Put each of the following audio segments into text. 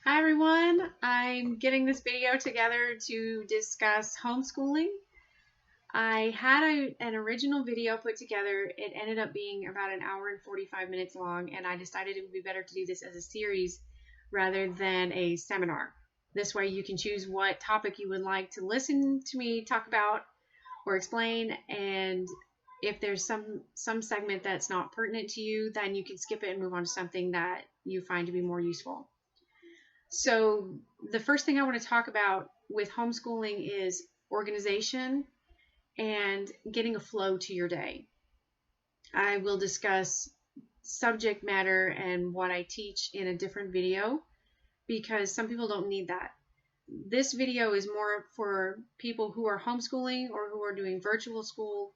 Hi everyone, I'm getting this video together to discuss homeschooling. I had an original video put together. It ended up being about an hour and 45 minutes long, and I decided it would be better to do this as a series rather than a seminar. This way you can choose what topic you would like to listen to me talk about or explain, and if there's some segment that's not pertinent to you, then you can skip it and move on to something that you find to be more useful. So the first thing I want to talk about with homeschooling is organization and getting a flow to your day. I will discuss subject matter and what I teach in a different video because some people don't need that. This video is more for people who are homeschooling or who are doing virtual school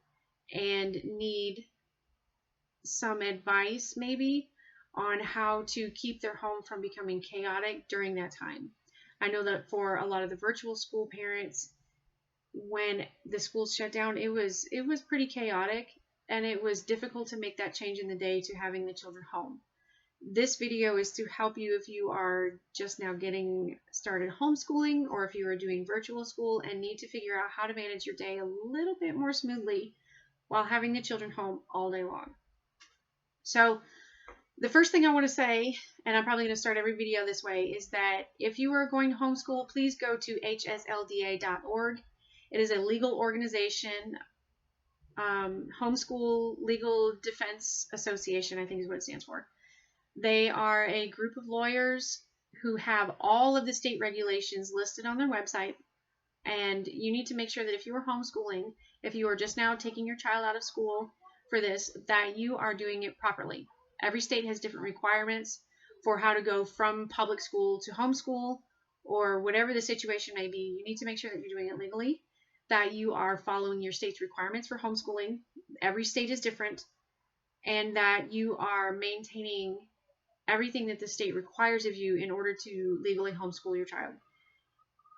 and need some advice maybe on how to keep their home from becoming chaotic during that time. I know that for a lot of the virtual school parents, when the schools shut down, it was pretty chaotic, and it was difficult to make that change in the day to having the children home. This video is to help you if you are just now getting started homeschooling, or if you are doing virtual school and need to figure out how to manage your day a little bit more smoothly while having the children home all day long. So the first thing I want to say, and I'm probably going to start every video this way, is that if you are going to homeschool, please go to hslda.org. It is a legal organization, Homeschool Legal Defense Association, I think is what it stands for. They are a group of lawyers who have all of the state regulations listed on their website, and you need to make sure that if you are homeschooling, if you are just now taking your child out of school for this, that you are doing it properly. Every state has different requirements for how to go from public school to homeschool, or whatever the situation may be. You need to make sure that you're doing it legally, that you are following your state's requirements for homeschooling. Every state is different, and that you are maintaining everything that the state requires of you in order to legally homeschool your child.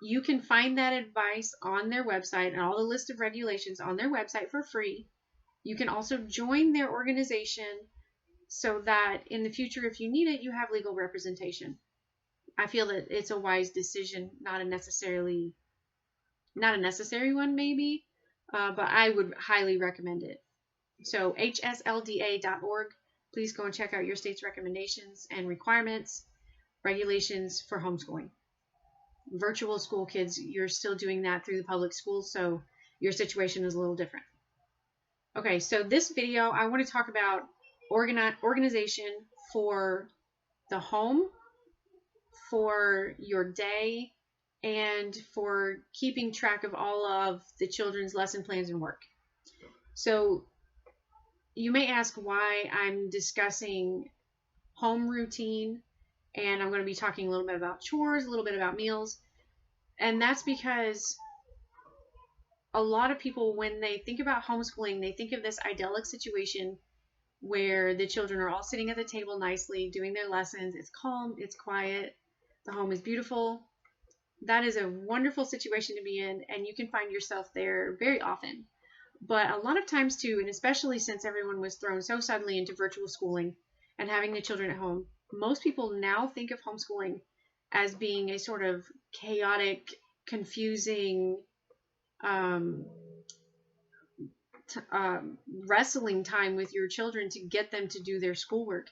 You can find that advice on their website and all the list of regulations on their website for free. You can also join their organization so that in the future, if you need it, you have legal representation. I feel that it's a wise decision, not a necessary one maybe, but I would highly recommend it. So hslda.org, please go and check out your state's recommendations and regulations for homeschooling. Virtual school kids, you're still doing that through the public schools, so your situation is a little different. Okay, so this video, I want to talk about organization for the home, for your day, and for keeping track of all of the children's lesson plans and work. So you may ask why I'm discussing home routine, and I'm going to be talking a little bit about chores, a little bit about meals, and that's because a lot of people, when they think about homeschooling, they think of this idyllic situation where the children are all sitting at the table nicely doing their lessons. It's calm, it's quiet, the home is beautiful. That is a wonderful situation to be in, and you can find yourself there very often. But a lot of times too, and especially since everyone was thrown so suddenly into virtual schooling and having the children at home, most people now think of homeschooling as being a sort of chaotic, confusing, wrestling time with your children to get them to do their schoolwork.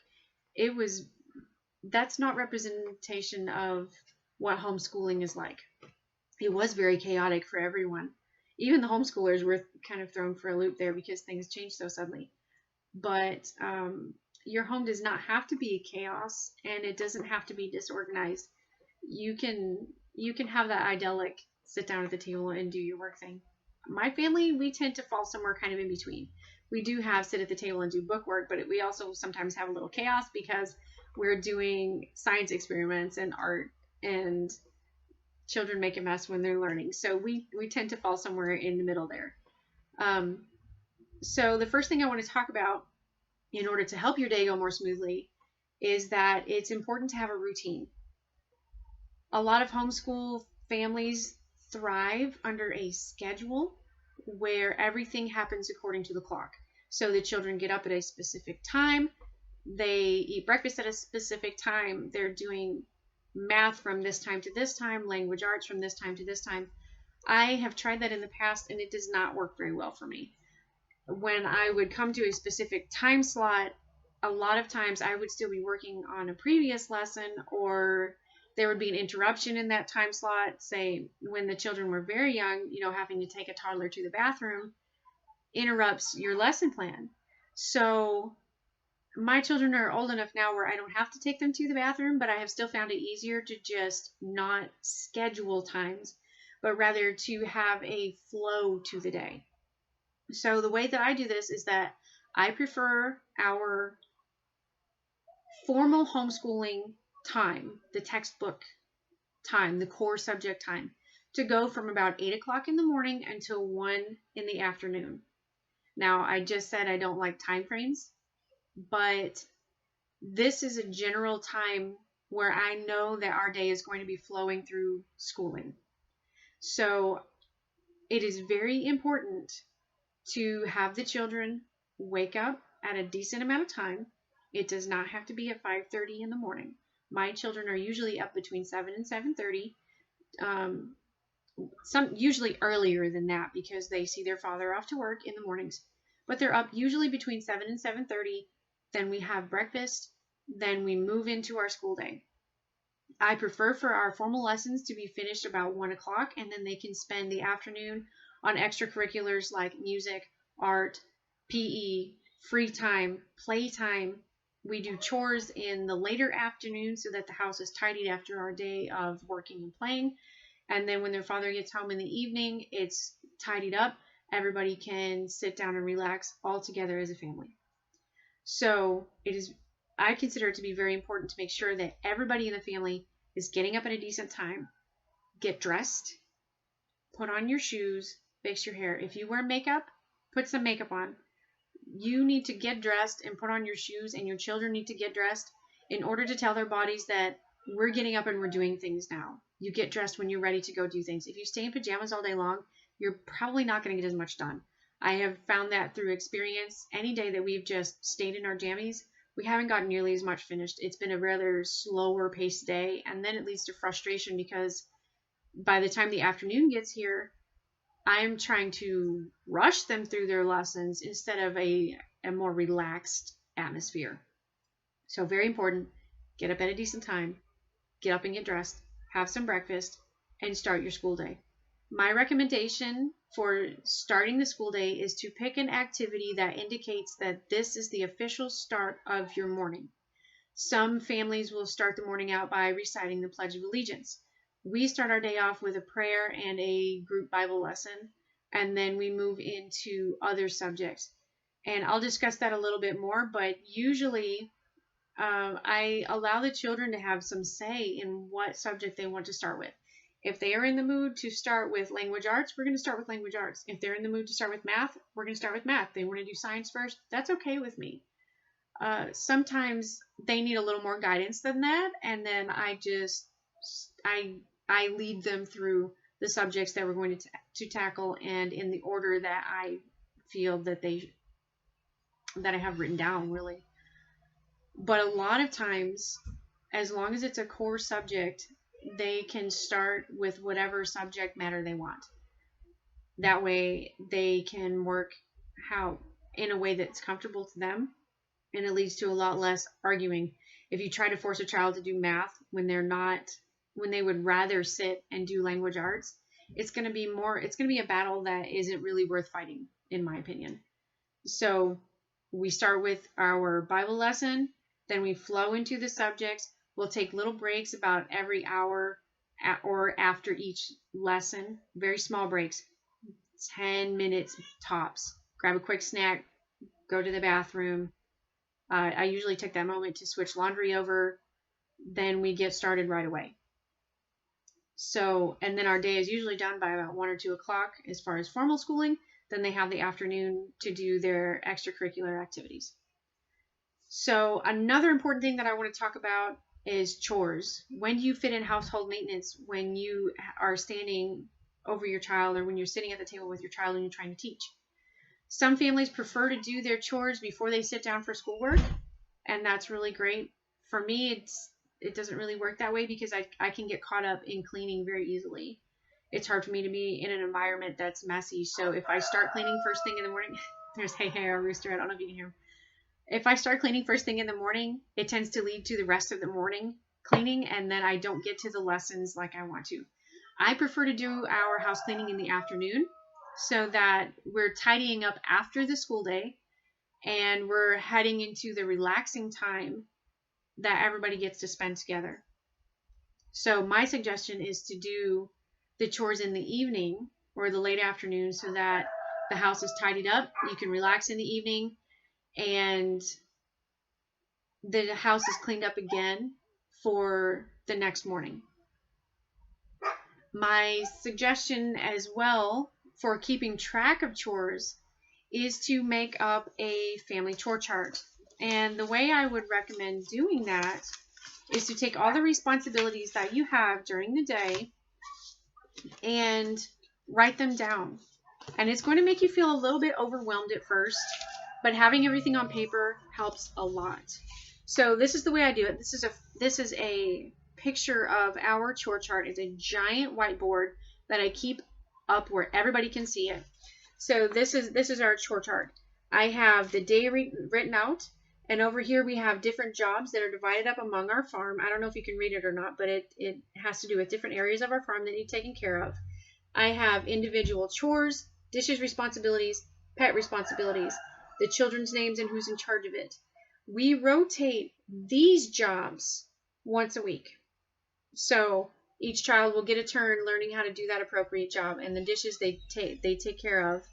That's not representation of what homeschooling is like. It was very chaotic for everyone. Even the homeschoolers were kind of thrown for a loop there because things changed so suddenly. But your home does not have to be chaos, and it doesn't have to be disorganized. You can have that idyllic sit down at the table and do your work thing. My family, we tend to fall somewhere kind of in between. We do have sit at the table and do book work, but we also sometimes have a little chaos because we're doing science experiments and art, and children make a mess when they're learning. So we tend to fall somewhere in the middle there. So the first thing I want to talk about in order to help your day go more smoothly is that it's important to have a routine. A lot of homeschool families thrive under a schedule where everything happens according to the clock. So the children get up at a specific time, they eat breakfast at a specific time, they're doing math from this time to this time, language arts from this time to this time. I have tried that in the past and it does not work very well for me. When I would come to a specific time slot, a lot of times I would still be working on a previous lesson, or there would be an interruption in that time slot. Say when the children were very young, having to take a toddler to the bathroom interrupts your lesson plan. So my children are old enough now where I don't have to take them to the bathroom, but I have still found it easier to just not schedule times, but rather to have a flow to the day. So the way that I do this is that I prefer our formal homeschooling time, the textbook time, the core subject time, to go from about 8 o'clock in the morning until 1 in the afternoon. Now, I just said I don't like time frames, but this is a general time where I know that our day is going to be flowing through schooling. So it is very important to have the children wake up at a decent amount of time. It does not have to be at 5:30 in the morning. My children are usually up between 7 and 7:30. Some usually earlier than that because they see their father off to work in the mornings. But they're up usually between 7 and 7:30. Then we have breakfast. Then we move into our school day. I prefer for our formal lessons to be finished about 1 o'clock, and then they can spend the afternoon on extracurriculars like music, art, PE, free time, playtime. We do chores in the later afternoon so that the house is tidied after our day of working and playing. And then when their father gets home in the evening, it's tidied up. Everybody can sit down and relax all together as a family. So I consider it to be very important to make sure that everybody in the family is getting up at a decent time. Get dressed, put on your shoes, fix your hair. If you wear makeup, put some makeup on. You need to get dressed and put on your shoes, and your children need to get dressed in order to tell their bodies that we're getting up and we're doing things now. You get dressed when you're ready to go do things. If you stay in pajamas all day long, you're probably not going to get as much done. I have found that through experience. Any day that we've just stayed in our jammies, we haven't gotten nearly as much finished. It's been a rather slower paced day, and then it leads to frustration because by the time the afternoon gets here, I'm trying to rush them through their lessons instead of a more relaxed atmosphere. So very important, get up at a decent time, get up and get dressed, have some breakfast, and start your school day. My recommendation for starting the school day is to pick an activity that indicates that this is the official start of your morning. Some families will start the morning out by reciting the Pledge of Allegiance. We start our day off with a prayer and a group Bible lesson, and then we move into other subjects. And I'll discuss that a little bit more, but usually I allow the children to have some say in what subject they want to start with. If they are in the mood to start with language arts, we're going to start with language arts. If they're in the mood to start with math, we're going to start with math. They want to do science first, that's okay with me. Sometimes they need a little more guidance than that, and then I lead them through the subjects that we're going to tackle, and in the order that I feel that I have written down, really. But a lot of times, as long as it's a core subject, they can start with whatever subject matter they want. That way they can work in a way that's comfortable to them, and it leads to a lot less arguing. If you try to force a child to do math when they would rather sit and do language arts, it's going to be a battle that isn't really worth fighting, in my opinion. So we start with our Bible lesson, then we flow into the subjects. We'll take little breaks about every hour or after each lesson, very small breaks, 10 minutes tops. Grab a quick snack, go to the bathroom. I usually take that moment to switch laundry over. Then we get started right away. So, and then our day is usually done by about 1 or 2 o'clock as far as formal schooling. Then they have the afternoon to do their extracurricular activities. So another important thing that I want to talk about is chores. When do you fit in household maintenance when you are standing over your child, or when you're sitting at the table with your child and you're trying to teach? Some families prefer to do their chores before they sit down for schoolwork, and that's really great. For me, it doesn't really work that way because I can get caught up in cleaning very easily. It's hard for me to be in an environment that's messy. So if I start cleaning first thing in the morning, there's hey, our rooster. I don't know if you can hear him. If I start cleaning first thing in the morning, it tends to lead to the rest of the morning cleaning, and then I don't get to the lessons like I want to. I prefer to do our house cleaning in the afternoon so that we're tidying up after the school day and we're heading into the relaxing time that everybody gets to spend together. So my suggestion is to do the chores in the evening or the late afternoon so that the house is tidied up. You can relax in the evening and the house is cleaned up again for the next morning. My suggestion as well for keeping track of chores is to make up a family chore chart. And the way I would recommend doing that is to take all the responsibilities that you have during the day and write them down. And it's going to make you feel a little bit overwhelmed at first, but having everything on paper helps a lot. So this is the way I do it. This is a picture of our chore chart. It's a giant whiteboard that I keep up where everybody can see it. So this is our chore chart. I have the day written out, and over here we have different jobs that are divided up among our farm. I don't know if you can read it or not, but it has to do with different areas of our farm that need taken care of. I have individual chores, dishes responsibilities, pet responsibilities, the children's names, and who's in charge of it. We rotate these jobs once a week. So each child will get a turn learning how to do that appropriate job, and the dishes they take care of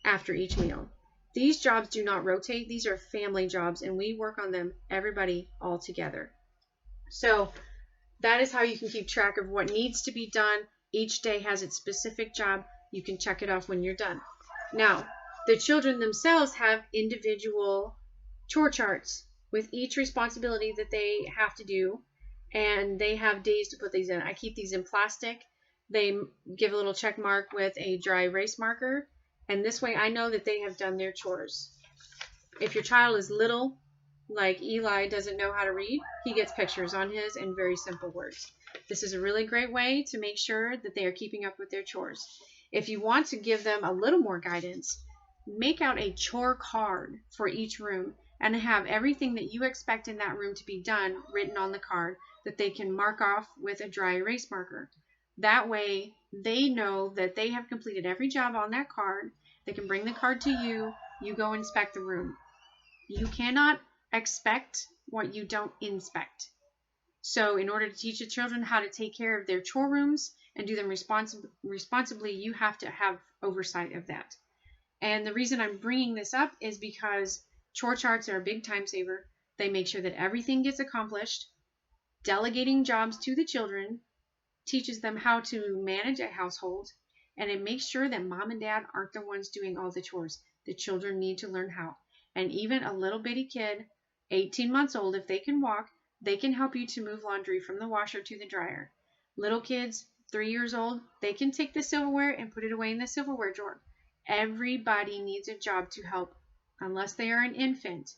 after each meal. These jobs do not rotate. These are family jobs, and we work on them, everybody, all together. So that is how you can keep track of what needs to be done. Each day has its specific job. You can check it off when you're done. Now, the children themselves have individual chore charts with each responsibility that they have to do, and they have days to put these in. I keep these in plastic. They give a little check mark with a dry erase marker, and this way I know that they have done their chores. If your child is little, like Eli doesn't know how to read, he gets pictures on his and very simple words. This is a really great way to make sure that they are keeping up with their chores. If you want to give them a little more guidance, make out a chore card for each room and have everything that you expect in that room to be done written on the card that they can mark off with a dry erase marker. That way they know that they have completed every job on that card. They can bring the card to you. You go inspect the room. You cannot expect what you don't inspect. So in order to teach the children how to take care of their chore rooms and do them responsibly, you have to have oversight of that. And the reason I'm bringing this up is because chore charts are a big time saver. They make sure that everything gets accomplished. Delegating jobs to the children teaches them how to manage a household, and it makes sure that mom and dad aren't the ones doing all the chores. The children need to learn how. And even a little bitty kid, 18 months old, if they can walk, they can help you to move laundry from the washer to the dryer. Little kids, 3 years old, they can take the silverware and put it away in the silverware drawer. Everybody needs a job to help, unless they are an infant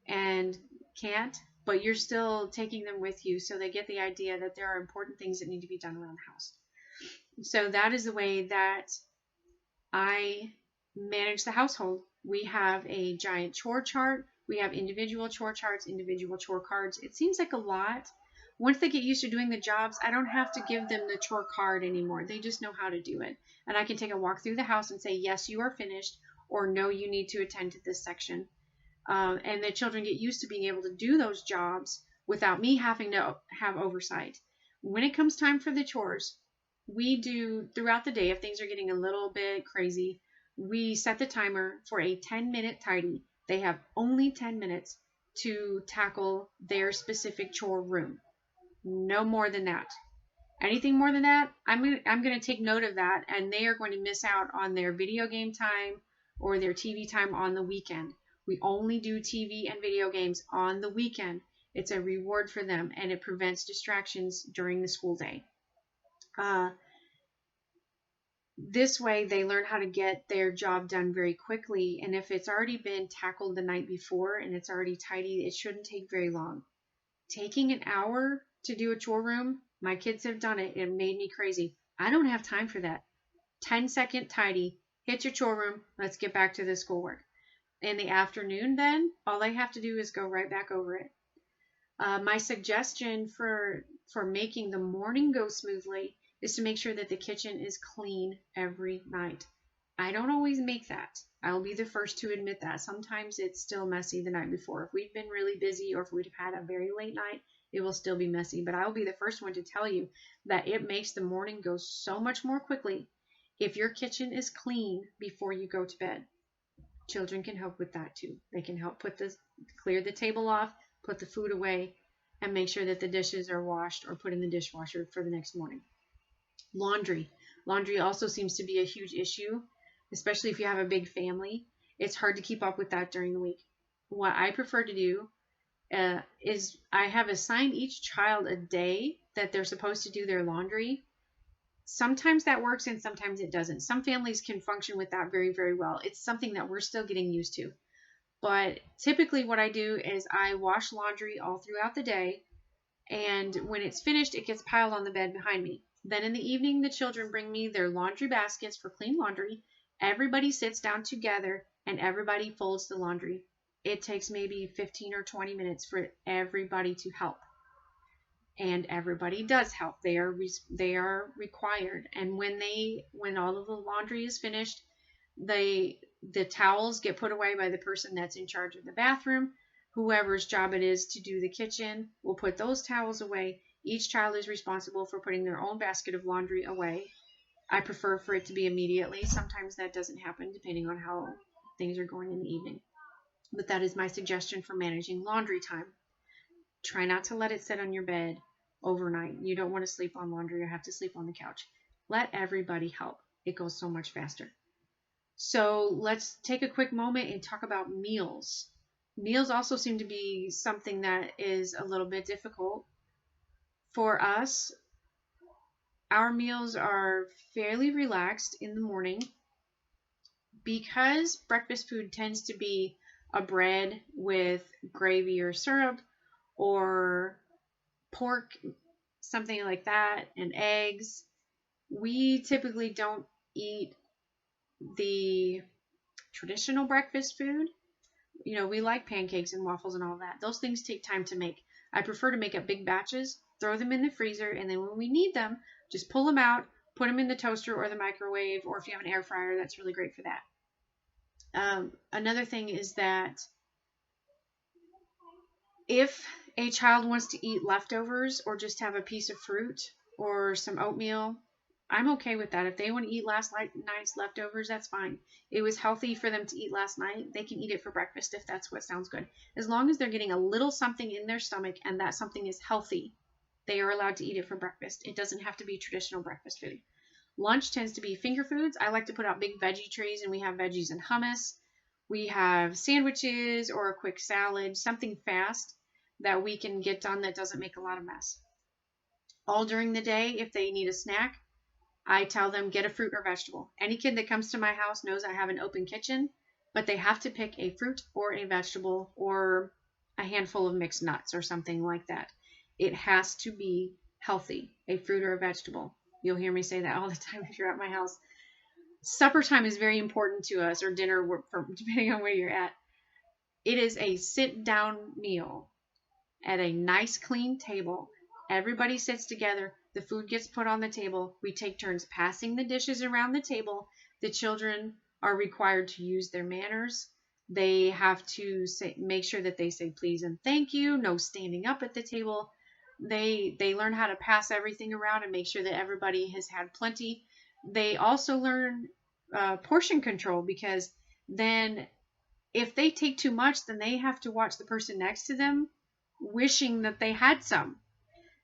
and can't, but you're still taking them with you so they get the idea that there are important things that need to be done around the house. So that is the way that I manage the household. We have a giant chore chart. We have individual chore charts, individual chore cards. It seems like a lot. Once they get used to doing the jobs, I don't have to give them the chore card anymore. They just know how to do it. And I can take a walk through the house and say, yes, you are finished, or no, you need to attend to this section. And the children get used to being able to do those jobs without me having to have oversight. When it comes time for the chores, we do throughout the day, if things are getting a little bit crazy, we set the timer for a 10-minute tidy. They have only 10 minutes to tackle their specific chore room. No more than that. Anything more than that, I'm going to take note of that, and they are going to miss out on their video game time or their TV time on the weekend. We only do TV and video games on the weekend. It's a reward for them, and it prevents distractions during the school day. This way, they learn how to get their job done very quickly, and if it's already been tackled the night before and it's already tidy, it shouldn't take very long. Taking an hour to do a chore room. My kids have done it. It made me crazy. I don't have time for that. 10-second tidy, hit your chore room, let's get back to the schoolwork. In the afternoon, then, all I have to do is go right back over it. My suggestion for making the morning go smoothly is to make sure that the kitchen is clean every night. I don't always make that. I'll be the first to admit that. Sometimes it's still messy the night before. If we've been really busy or if we've had a very late night, it will still be messy. But I'll be the first one to tell you that it makes the morning go so much more quickly if your kitchen is clean before you go to bed. Children can help with that too. They can help clear the table off, put the food away, and make sure that the dishes are washed or put in the dishwasher for the next morning. Laundry. Laundry also seems to be a huge issue, especially if you have a big family. It's hard to keep up with that during the week. What I prefer to do is I have assigned each child a day that they're supposed to do their laundry. Sometimes that works and sometimes it doesn't. Some families can function with that very, very well. It's something that we're still getting used to. But typically what I do is I wash laundry all throughout the day, and when it's finished, it gets piled on the bed behind me. Then in the evening, the children bring me their laundry baskets for clean laundry. Everybody sits down together and everybody folds the laundry. It takes maybe 15 or 20 minutes for everybody to help. And everybody does help. They are required. And when all of the laundry is finished, the towels get put away by the person that's in charge of the bathroom. Whoever's job it is to do the kitchen will put those towels away. Each child is responsible for putting their own basket of laundry away. I prefer for it to be immediately. Sometimes that doesn't happen depending on how things are going in the evening. But that is my suggestion for managing laundry time. Try not to let it sit on your bed overnight. You don't want to sleep on laundry or have to sleep on the couch. Let everybody help. It goes so much faster. So let's take a quick moment and talk about meals. Meals also seem to be something that is a little bit difficult. For us, our meals are fairly relaxed in the morning because breakfast food tends to be a bread with gravy or syrup or pork, something like that, and eggs. We typically don't eat the traditional breakfast food. You know, we like pancakes and waffles and all that. Those things take time to make. I prefer to make up big batches, throw them in the freezer, and then when we need them, just pull them out, put them in the toaster or the microwave, or if you have an air fryer, that's really great for that. Another thing is that if a child wants to eat leftovers or just have a piece of fruit or some oatmeal, I'm okay with that. If they want to eat last night's leftovers, that's fine. It was healthy for them to eat last night. They can eat it for breakfast if that's what sounds good. As long as they're getting a little something in their stomach and that something is healthy, they are allowed to eat it for breakfast. It doesn't have to be traditional breakfast food. Lunch tends to be finger foods. I like to put out big veggie trays, and we have veggies and hummus. We have sandwiches or a quick salad, something fast that we can get done that doesn't make a lot of mess. All during the day, if they need a snack, I tell them get a fruit or vegetable. Any kid that comes to my house knows I have an open kitchen, but they have to pick a fruit or a vegetable or a handful of mixed nuts or something like that. It has to be healthy, a fruit or a vegetable. You'll hear me say that all the time if you're at my house. Supper time is very important to us, or dinner, depending on where you're at. It is a sit-down meal at a nice, clean table. Everybody sits together. The food gets put on the table. We take turns passing the dishes around the table. The children are required to use their manners. They have to make sure that they say please and thank you. No standing up at the table. They learn how to pass everything around and make sure that everybody has had plenty. They also learn portion control, because then if they take too much, then they have to watch the person next to them wishing that they had some.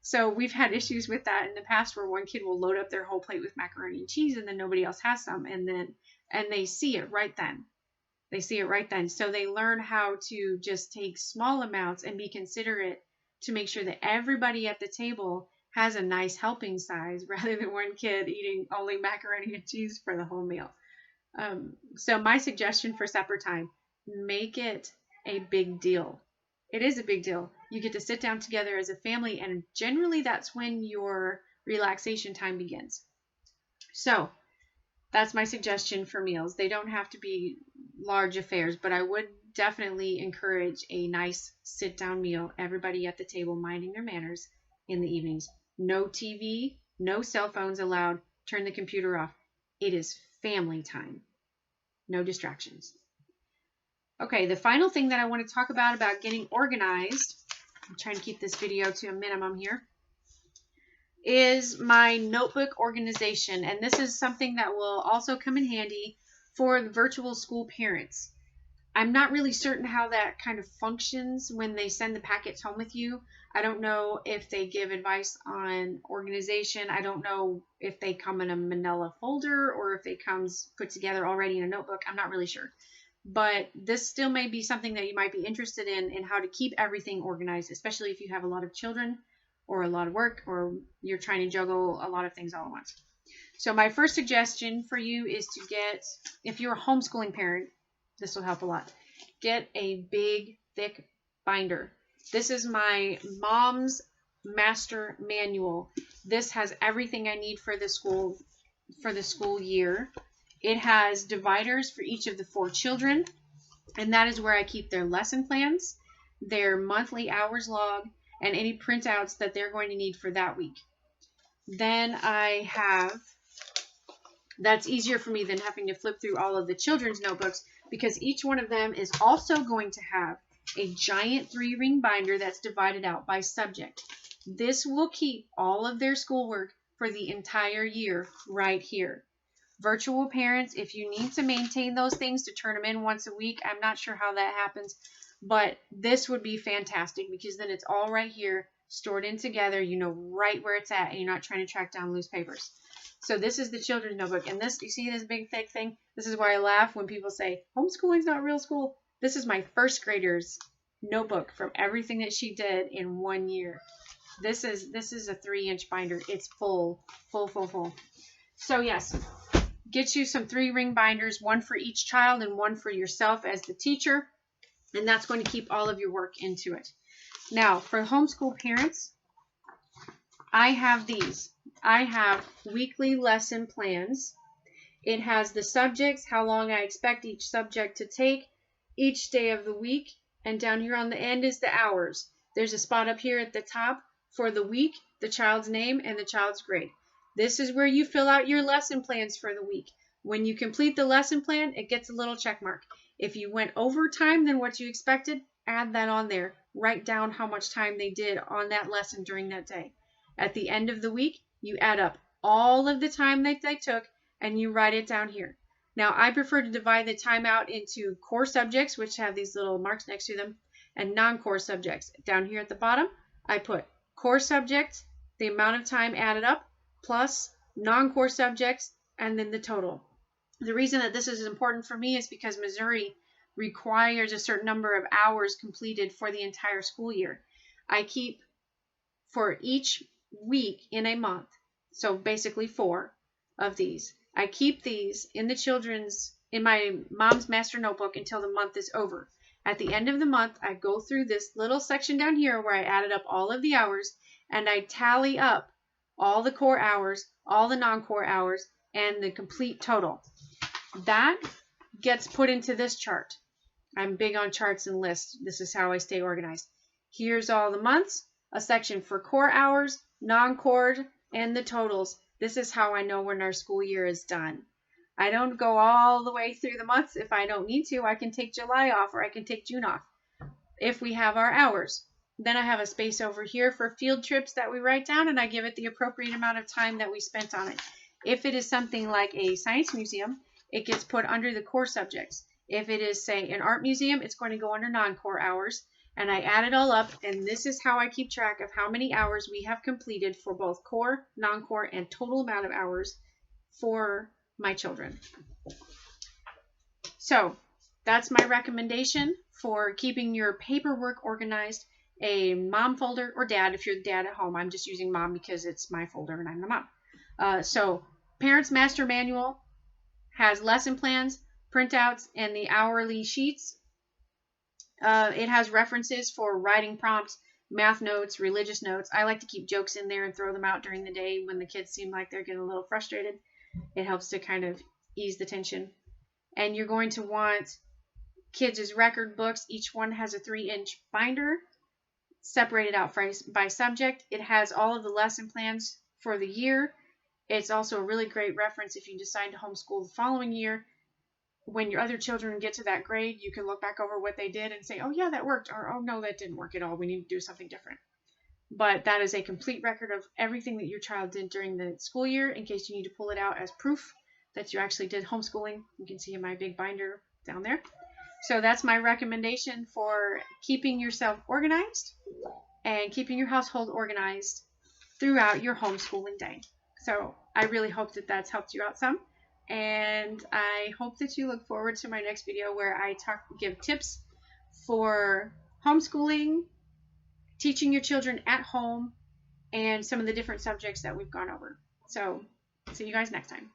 So we've had issues with that in the past where one kid will load up their whole plate with macaroni and cheese and then nobody else has some, and they see it right then. They see it right then. So they learn how to just take small amounts and be considerate to make sure that everybody at the table has a nice helping size rather than one kid eating only macaroni and cheese for the whole meal. So my suggestion for supper time, make it a big deal. It is a big deal. You get to sit down together as a family, and generally that's when your relaxation time begins. So that's my suggestion for meals. They don't have to be large affairs, but I would definitely encourage a nice sit down meal, everybody at the table minding their manners in the evenings. No TV, no cell phones allowed. Turn the computer off. It is family time. No distractions. Okay, the final thing that I want to talk about getting organized, I'm trying to keep this video to a minimum here, is my notebook organization. And this is something that will also come in handy for the virtual school parents. I'm not really certain how that kind of functions when they send the packets home with you. I don't know if they give advice on organization. I don't know if they come in a manila folder or if it comes put together already in a notebook. I'm not really sure. But this still may be something that you might be interested in how to keep everything organized, especially if you have a lot of children or a lot of work or you're trying to juggle a lot of things all at once. So my first suggestion for you is to get, if you're a homeschooling parent, this will help a lot. Get a big, thick binder. This is my mom's master manual. This has everything I need for the school year. It has dividers for each of the 4 children, and that is where I keep their lesson plans, their monthly hours log, and any printouts that they're going to need for that week. Then I have, that's easier for me than having to flip through all of the children's notebooks, because each one of them is also going to have a giant 3-ring binder that's divided out by subject. This will keep all of their schoolwork for the entire year right here. Virtual parents, if you need to maintain those things to turn them in once a week, I'm not sure how that happens, but this would be fantastic because then it's all right here, stored in together. You know right where it's at, and you're not trying to track down loose papers. So this is the children's notebook, and this, you see this big thick thing? This is why I laugh when people say homeschooling's not real school. This is my first grader's notebook from everything that she did in 1 year. This is a 3-inch binder. It's full. So yes, get you some 3-ring binders, one for each child and one for yourself as the teacher, and that's going to keep all of your work into it. Now, for homeschool parents, I have these. I have weekly lesson plans. It has the subjects, how long I expect each subject to take, each day of the week, and down here on the end is the hours. There's a spot up here at the top for the week, the child's name, and the child's grade. This is where you fill out your lesson plans for the week. When you complete the lesson plan, it gets a little check mark. If you went over time than what you expected, add that on there. Write down how much time they did on that lesson during that day. At the end of the week, you add up all of the time that they took and you write it down here. Now, I prefer to divide the time out into core subjects, which have these little marks next to them, and non-core subjects. Down here at the bottom, I put core subjects, the amount of time added up, plus non-core subjects, and then the total. The reason that this is important for me is because Missouri requires a certain number of hours completed for the entire school year. I keep for each week in a month, so basically 4 of these. I keep these in my mom's master notebook until the month is over. At the end of the month, I go through this little section down here where I added up all of the hours, and I tally up all the core hours, all the non-core hours, and the complete total. That gets put into this chart. I'm big on charts and lists. This is how I stay organized. Here's all the months, a section for core hours, non-core, and the totals. This is how I know when our school year is done. I don't go all the way through the months if I don't need to. I can take July off or I can take June off if we have our hours. Then I have a space over here for field trips that we write down, and I give it the appropriate amount of time that we spent on it. If it is something like a science museum, it gets put under the core subjects. If it is, say, an art museum, it's going to go under non-core hours. And I add it all up, and this is how I keep track of how many hours we have completed for both core, non-core, and total amount of hours for my children. So that's my recommendation for keeping your paperwork organized. A mom folder, or dad if you're the dad at home. I'm just using mom because it's my folder and I'm the mom. So Parents Master Manual has lesson plans, printouts, and the hourly sheets. It has references for writing prompts, math notes, religious notes. I like to keep jokes in there and throw them out during the day when the kids seem like they're getting a little frustrated. It helps to kind of ease the tension. And you're going to want kids' record books. Each one has a 3-inch binder separated out by subject. It has all of the lesson plans for the year. It's also a really great reference if you decide to homeschool the following year. When your other children get to that grade, you can look back over what they did and say, oh yeah, that worked, or oh no, that didn't work at all. We need to do something different. But that is a complete record of everything that your child did during the school year in case you need to pull it out as proof that you actually did homeschooling. You can see in my big binder down there. So that's my recommendation for keeping yourself organized and keeping your household organized throughout your homeschooling day. So I really hope that that's helped you out some. And I hope that you look forward to my next video where I give tips for homeschooling, teaching your children at home, and some of the different subjects that we've gone over. So see you guys next time.